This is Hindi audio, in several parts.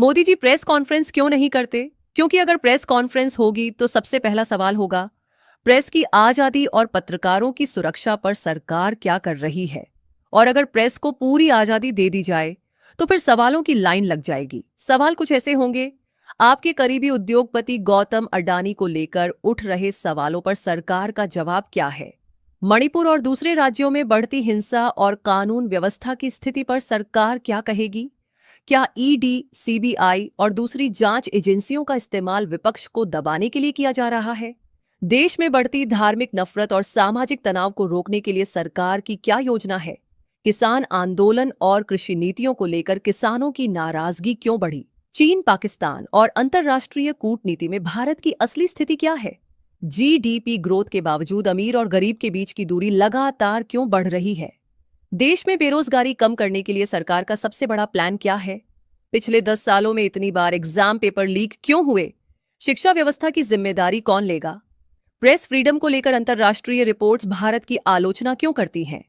मोदी जी प्रेस कॉन्फ्रेंस क्यों नहीं करते? क्योंकि अगर प्रेस कॉन्फ्रेंस होगी तो सबसे पहला सवाल होगा, प्रेस की आजादी और पत्रकारों की सुरक्षा पर सरकार क्या कर रही है? और अगर प्रेस को पूरी आजादी दे दी जाए, तो फिर सवालों की लाइन लग जाएगी। सवाल कुछ ऐसे होंगे, आपके करीबी उद्योगपति गौतम अडानी को लेकर उठ रहे सवालों पर सरकार का जवाब क्या है? मणिपुर और दूसरे राज्यों में बढ़ती हिंसा और कानून व्यवस्था की स्थिति पर सरकार क्या कहेगी? क्या ईडी, सीबीआई और दूसरी जांच एजेंसियों का इस्तेमाल विपक्ष को दबाने के लिए किया जा रहा है? देश में बढ़ती धार्मिक नफरत और सामाजिक तनाव को रोकने के लिए सरकार की क्या योजना है? किसान आंदोलन और कृषि नीतियों को लेकर किसानों की नाराजगी क्यों बढ़ी? चीन, पाकिस्तान और अंतर्राष्ट्रीय कूटनीति में भारत की असली स्थिति क्या है? जीडीपी ग्रोथ के बावजूद अमीर और गरीब के बीच की दूरी लगातार क्यों बढ़ रही है? देश में बेरोजगारी कम करने के लिए सरकार का सबसे बड़ा प्लान क्या है? पिछले 10 सालों में इतनी बार एग्जाम पेपर लीक क्यों हुए? शिक्षा व्यवस्था की जिम्मेदारी कौन लेगा? प्रेस फ्रीडम को लेकर अंतर्राष्ट्रीय रिपोर्ट्स भारत की आलोचना क्यों करती हैं?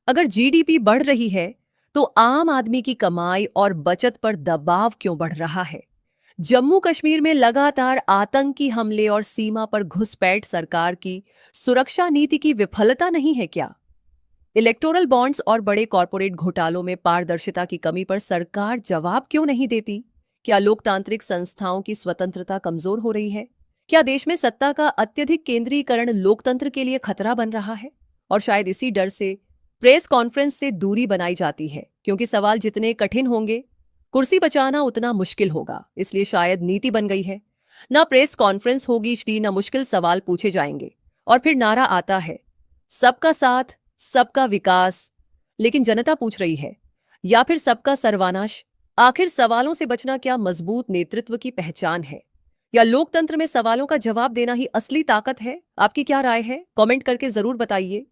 अगर जीडीपी बढ़ रही है, तो आम आदमी की कमाई और बचत पर दबाव क्यों बढ़ रहा है? जम्मू कश्मीर में लगातार आतंकी हमले और सीमा पर घुसपैठ सरकार की सुरक्षा नीति की विफलता नहीं है क्या? इलेक्टोरल बॉन्ड्स और बड़े कॉरपोरेट घोटालों में पारदर्शिता की कमी पर सरकार जवाब क्यों नहीं देती? क्या लोकतांत्रिक संस्थाओं की स्वतंत्रता कमजोर हो रही है? क्या देश में सत्ता का अत्यधिक केंद्रीकरण लोकतंत्र के लिए खतरा बन रहा है? और शायद इसी डर से प्रेस कॉन्फ्रेंस से दूरी बनाई जाती है, क्योंकि सवाल जितने कठिन होंगे, कुर्सी बचाना उतना मुश्किल होगा। इसलिए शायद नीति बन गई है, ना प्रेस कॉन्फ्रेंस होगी, न मुश्किल सवाल पूछे जाएंगे, और फिर नारा आता है, सबका साथ, सबका विकास। लेकिन जनता पूछ रही है, या फिर सबका सर्वनाश? आखिर सवालों से बचना क्या मजबूत नेतृत्व की पहचान है, या लोकतंत्र में सवालों का जवाब देना ही असली ताकत है? आपकी क्या राय है? कमेंट करके जरूर बताइए।